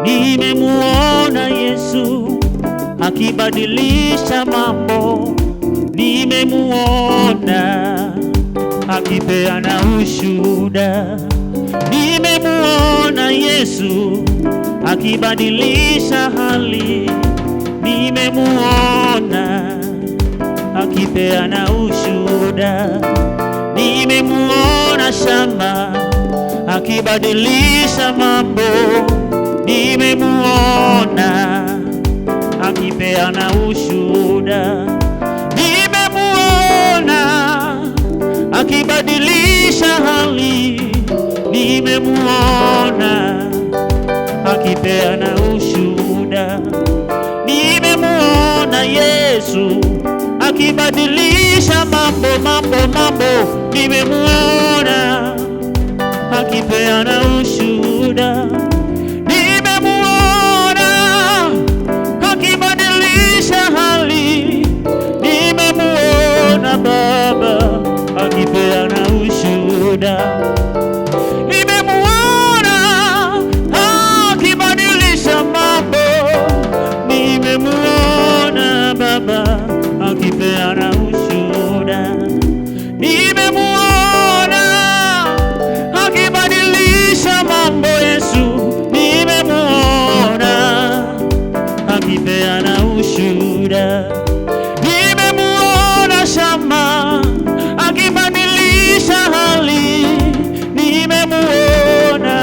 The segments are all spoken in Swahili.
Nimemuona Yesu akibadilisha mambo, nimemuona akipeana ushuhuda, nimemuona Yesu akibadilisha hali, nimemuona akipeana ushuhuda, nimemuona shamba akibadilisha mambo, nimemuona akipeana ushuhuda, nimemuona akibadilisha hali, nimemuona akipeana ushuhuda, nimemuona Yesu akibadilisha mambo, nimemuona akipeana ushuhuda, nimemuona akibadilisha hali, nimemuona Baba akipeana ushuhuda, nimemuona akibadilisha mambo, nimemuona Baba akipeana ushuhuda, nimemuona akibadilisha mambo Yesu, nimemuona akipeana ushuhuda, nimemuona shamba akibadilisha hali, nimemuona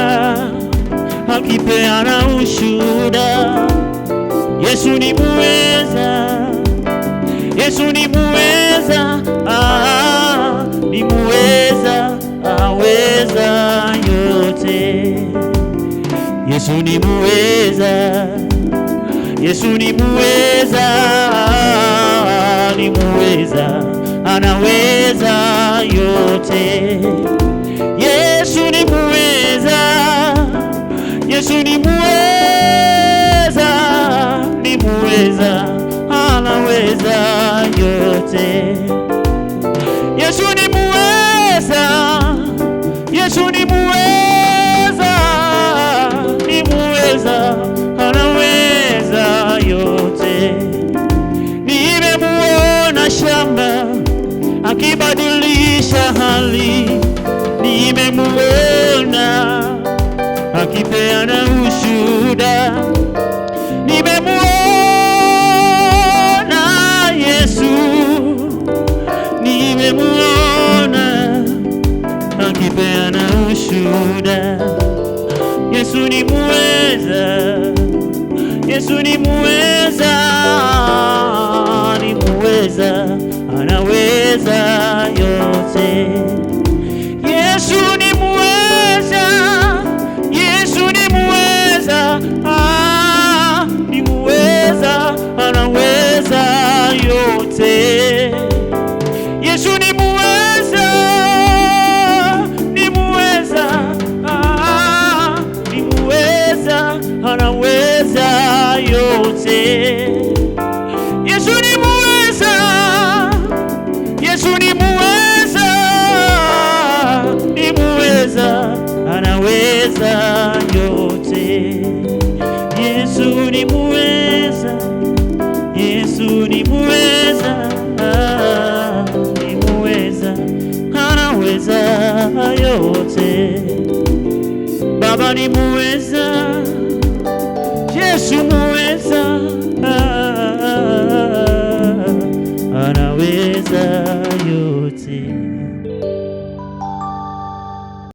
akipeana ushuhuda. Yesu ni muweza, Yesu ni muweza, ni muweza, aweza yote. Yesu ni muweza, Yesu ni muweza, ni muweza, anaweza yote. Yesu ni muweza, Yesu ni muweza, ni muweza, anaweza yote. Yesu ni muweza, Yesu ni muweza, ni muweza, anaweza yote. Nimemuona shamba akibadilisha hali, nimemuona akipeana ushuhuda, nimemuona Yesu, nimemuona akipeana ushuhuda. Yesu ni muweza, Yesu ni muweza, ni muweza, anaweza yote. Yesu ni muweza, Yesu ni muweza, ni muweza, anaweza yote. Yesu ni muweza, ni muweza, ni muweza, anaweza yote. Yesu ni muweza, Yesu ni muweza, ni muweza, anaweza yote. Yesu ni muweza, Yesu ni muweza, ni muweza, anaweza yote. Baba ni muweza, Yesu muweza,